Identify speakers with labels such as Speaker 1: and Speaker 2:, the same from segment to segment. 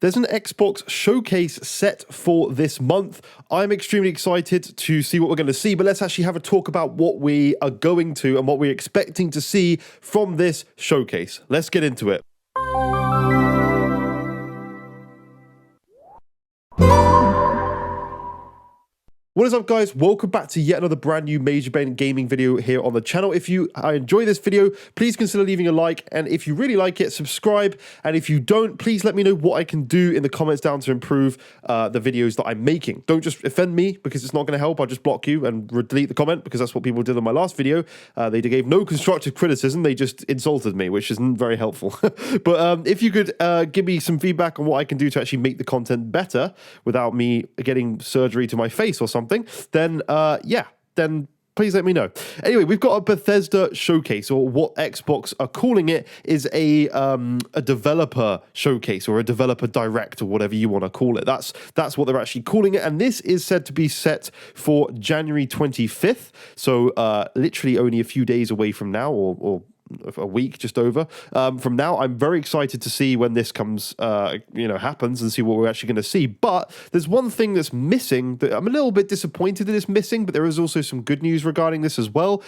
Speaker 1: There's an Xbox showcase set for this month. I'm extremely excited to see what we're going to see, but let's actually have a talk about what we are going to and what we're expecting to see from this showcase. Let's get into it. What is up, guys? Welcome back to yet another brand new Major Ben gaming video here on the channel. If you enjoy this video, please consider leaving a like, and if you really like it, subscribe. And if you don't, please let me know what I can do in the comments down to improve the videos that I'm making. Don't just offend me, because it's not going to help. I'll just block you and delete the comment, because that's what people did in my last video. They gave no constructive criticism. They just insulted me, which isn't very helpful. But if you could give me some feedback on what I can do to actually make the content better without me getting surgery to my face or something, then then please let me know. Anyway, we've got a Bethesda showcase, or what Xbox are calling it is a developer showcase, or a developer direct, or whatever you want to call it. That's what they're actually calling it, and this is said to be set for January 25th, so literally only a few days away from now, or a week just over from now. I'm very excited to see when this comes happens, and see what we're actually going to see. But there's one thing that's missing that I'm a little bit disappointed that it's missing, but there is also some good news regarding this as well.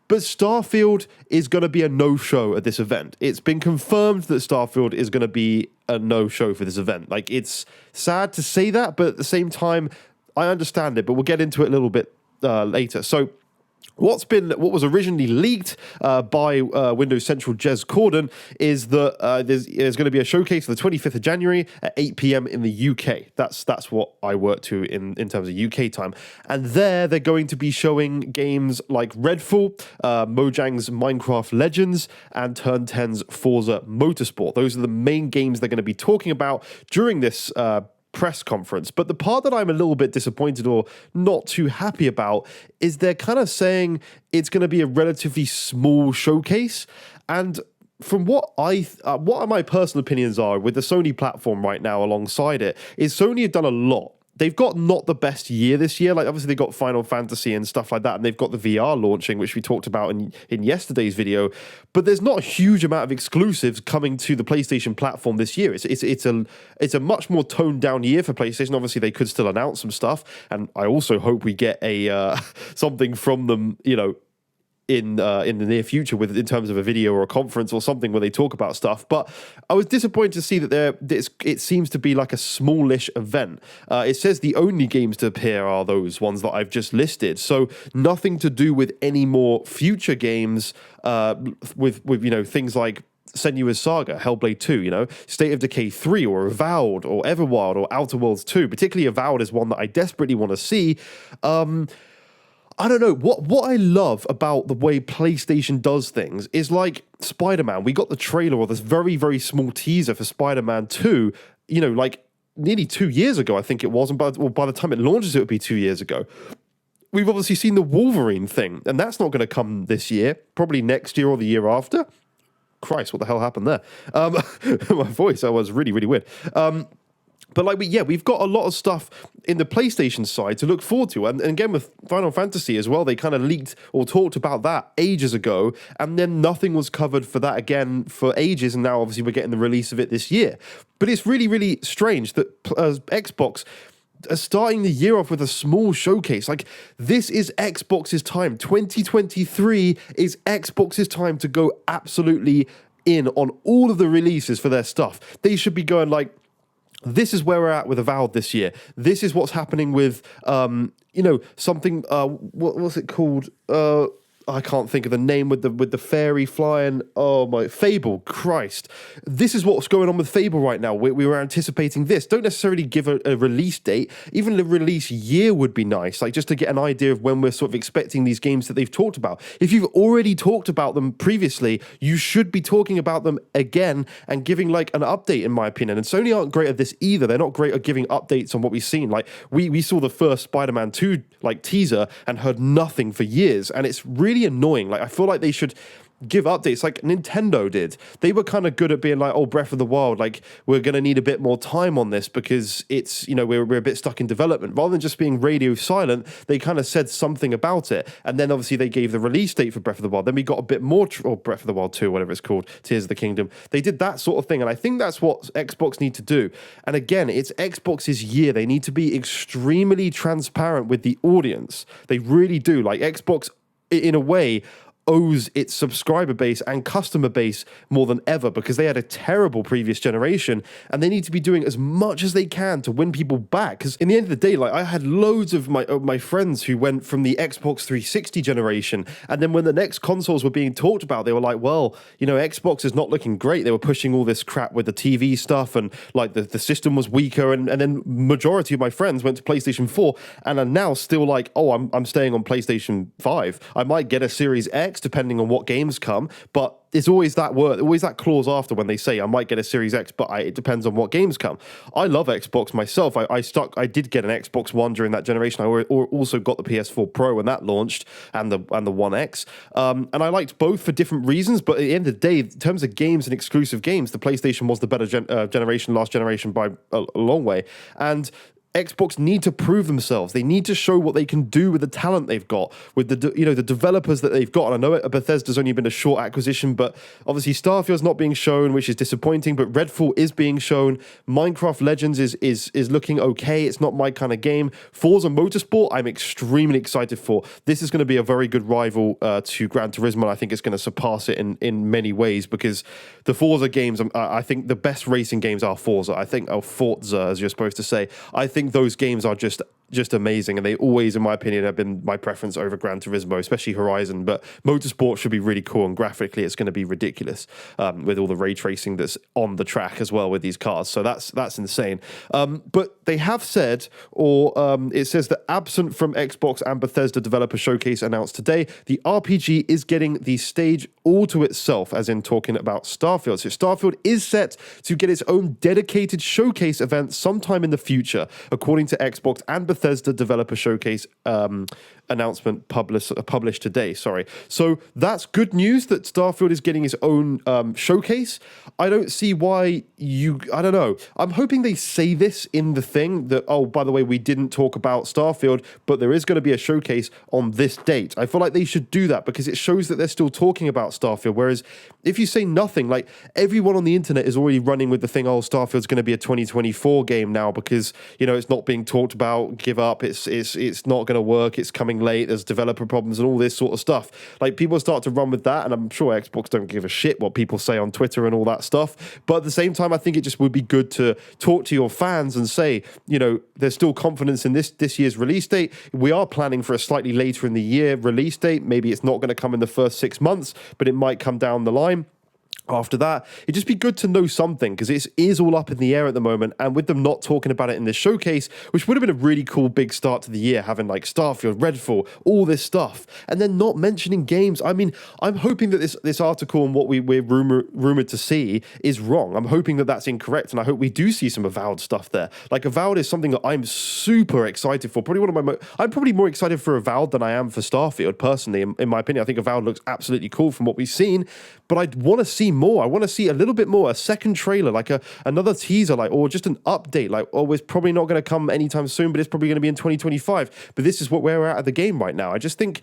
Speaker 1: But Starfield is going to be a no-show at this event. It's been confirmed that Starfield is going to be a no-show for this event. Like, it's sad to say that, but at the same time, I understand it, but we'll get into it a little bit later. So what was originally leaked by Windows Central Jez Corden is that there's going to be a showcase on the 25th of January at 8 p.m. in the UK. That's what I work to in terms of UK time. And they're going to be showing games like Redfall, Mojang's Minecraft Legends, and Turn 10's Forza Motorsport. Those are the main games they're going to be talking about during this press conference. But the part that I'm a little bit disappointed or not too happy about is they're kind of saying it's going to be a relatively small showcase. And from what my personal opinions are with the Sony platform right now alongside it, is Sony have done a lot. They've got not the best year this year. Like, obviously they got Final Fantasy and stuff like that, and they've got the VR launching, which we talked about in yesterday's video. But there's not a huge amount of exclusives coming to the PlayStation platform this year. It's a much more toned down year for PlayStation. Obviously they could still announce some stuff, and I also hope we get a something from them, in the near future, in terms of a video or a conference or something where they talk about stuff. But I was disappointed to see that it seems to be like a smallish event. It says the only games to appear are those ones that I've just listed, so nothing to do with any more future games with things like Senua's Saga, Hellblade 2, State of Decay 3, or Avowed, or Everwild, or Outer Worlds 2. Particularly Avowed is one that I desperately want to see. I don't know, what I love about the way PlayStation does things is like Spider-Man. We got the trailer, or this very, very small teaser for Spider-Man 2, like nearly 2 years ago, I think it was. And by the time it launches, it would be 2 years ago. We've obviously seen the Wolverine thing, and that's not going to come this year, probably next year or the year after. Christ, what the hell happened there? My voice, that was really, really weird. But we've got a lot of stuff in the PlayStation side to look forward to. And again, with Final Fantasy as well, they kind of leaked or talked about that ages ago, and then nothing was covered for that again for ages, and now obviously we're getting the release of it this year. But it's really, really strange that Xbox are starting the year off with a small showcase. Like, this is Xbox's time. 2023 is Xbox's time to go absolutely in on all of the releases for their stuff. They should be going like, this is where we're at with Avowed this year. This is what's happening with, something, what's it called? I can't think of the name with the fairy flying. Oh my, Fable, Christ. This is what's going on with Fable right now. We were anticipating this. Don't necessarily give a release date. Even the release year would be nice, like just to get an idea of when we're sort of expecting these games that they've talked about. If you've already talked about them previously, you should be talking about them again and giving like an update, in my opinion. And Sony aren't great at this either. They're not great at giving updates on what we've seen. Like, we saw the first Spider-Man 2 like teaser and heard nothing for years, and it's really annoying. Like, I feel like they should give updates like Nintendo did. They were kind of good at being like, oh, Breath of the Wild, like we're going to need a bit more time on this because it's, we're a bit stuck in development. Rather than just being radio silent, they kind of said something about it. And then obviously they gave the release date for Breath of the Wild. Then we got a bit more, or Breath of the Wild 2, whatever it's called, Tears of the Kingdom. They did that sort of thing. And I think that's what Xbox need to do. And again, it's Xbox's year. They need to be extremely transparent with the audience. They really do. Like Xbox, in a way, owes its subscriber base and customer base more than ever because they had a terrible previous generation, and they need to be doing as much as they can to win people back. Because in the end of the day, like I had loads of my friends who went from the Xbox 360 generation, and then when the next consoles were being talked about, they were like, well, Xbox is not looking great. They were pushing all this crap with the TV stuff, and like the system was weaker, and then majority of my friends went to PlayStation 4 and are now still like, oh, I'm staying on PlayStation 5. I might get a Series X depending on what games come, but it's always that word, always that clause after when they say I might get a Series X, but it depends on what games come. I love Xbox myself. I did get an Xbox One during that generation. I also got the PS4 Pro when that launched, and the One X. And I liked both for different reasons. But at the end of the day, in terms of games and exclusive games, the PlayStation was the better generation, last generation by a long way. And Xbox need to prove themselves. They need to show what they can do with the talent they've got, with the developers that they've got. And I know Bethesda's only been a short acquisition, but obviously Starfield's not being shown, which is disappointing. But Redfall is being shown. Minecraft Legends is looking okay. It's not my kind of game. Forza Motorsport, I'm extremely excited for. This is going to be a very good rival to Gran Turismo. I think it's going to surpass it in many ways because the Forza games, I think the best racing games are Forza. I think Forza, as you're supposed to say. I think those games are just amazing, and they always, in my opinion, have been my preference over Gran Turismo, especially Horizon. But Motorsport should be really cool, and graphically it's going to be ridiculous with all the ray tracing that's on the track as well with these cars. So that's insane. But they have said, or it says that absent from Xbox and Bethesda Developer Showcase announced today, the RPG is getting the stage all to itself, as in talking about Starfield. So Starfield is set to get its own dedicated showcase event sometime in the future, according to Xbox and Bethesda Developer Showcase announcement published today. So that's good news that Starfield is getting its own showcase. I don't see why I don't know. I'm hoping they say this in the thing that, oh, by the way, we didn't talk about Starfield, but there is going to be a showcase on this date. I feel like they should do that because it shows that they're still talking about Starfield. Whereas if you say nothing, like everyone on the internet is already running with the thing, oh, Starfield's going to be a 2024 game now because, it's not being talked about, give up, it's not going to work, it's coming late, there's developer problems and all this sort of stuff. Like people start to run with that, and I'm sure Xbox don't give a shit what people say on Twitter and all that stuff. But at the same time, I think it just would be good to talk to your fans and say, there's still confidence in this year's release date. We are planning for a slightly later in the year release date. Maybe it's not going to come in the first 6 months, but it might come down the line. After that, it'd just be good to know something because it is all up in the air at the moment. And with them not talking about it in this showcase, which would have been a really cool big start to the year, having like Starfield, Redfall, all this stuff, and then not mentioning games. I mean, I'm hoping that this article and what we're rumored to see is wrong. I'm hoping that that's incorrect, and I hope we do see some Avowed stuff there. Like Avowed is something that I'm super excited for. Probably I'm probably more excited for Avowed than I am for Starfield personally. In my opinion, I think Avowed looks absolutely cool from what we've seen, but I'd want to see more. I want to see a little bit more, a second trailer, like another teaser, or just an update. It's probably not going to come anytime soon, but it's probably going to be in 2025. But this is where we're at the game right now. I just think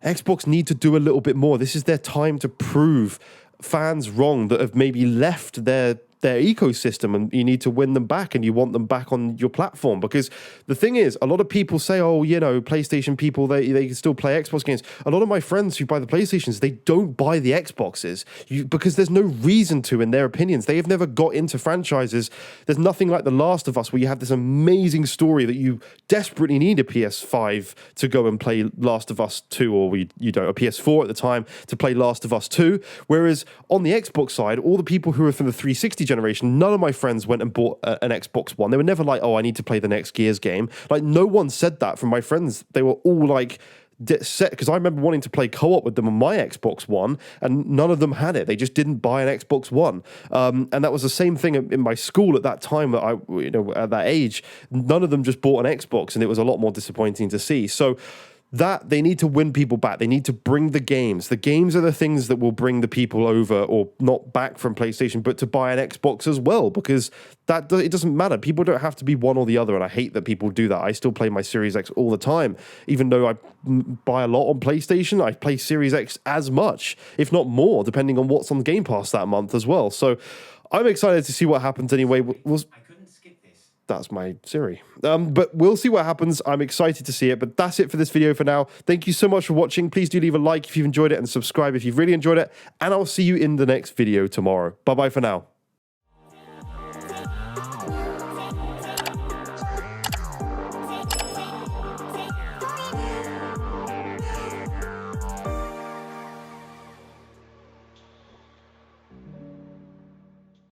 Speaker 1: Xbox need to do a little bit more. This is their time to prove fans wrong that have maybe left their ecosystem, and you need to win them back, and you want them back on your platform. Because the thing is, a lot of people say, oh, PlayStation people, they can still play Xbox games. A lot of my friends who buy the PlayStations, they don't buy the Xboxes because there's no reason to, in their opinions. They have never got into franchises. There's nothing like The Last of Us where you have this amazing story that you desperately need a PS5 to go and play Last of Us 2, or you don't, a PS4 at the time to play Last of Us 2. Whereas on the Xbox side, all the people who are from the 360 generation, none of my friends went and bought an Xbox One. They were never like, oh, I need to play the next Gears game. Like, no one said that from my friends. They were all like set, because I remember wanting to play co-op with them on my Xbox One, and none of them had it. They just didn't buy an Xbox One. And that was the same thing in my school at that time, that at that age, none of them just bought an Xbox, and it was a lot more disappointing to see. So that they need to win people back. They need to bring the games. The games are the things that will bring the people over, or not back from PlayStation, but to buy an Xbox as well, because it doesn't matter. People don't have to be one or the other, and I hate that people do that. I still play my Series X all the time. Even though I buy a lot on PlayStation, I play Series X as much, if not more, depending on what's on Game Pass that month as well. So I'm excited to see what happens anyway. That's my Siri. But we'll see what happens. I'm excited to see it. But that's it for this video for now. Thank you so much for watching. Please do leave a like if you've enjoyed it, and subscribe if you've really enjoyed it. And I'll see you in the next video tomorrow. Bye-bye for now.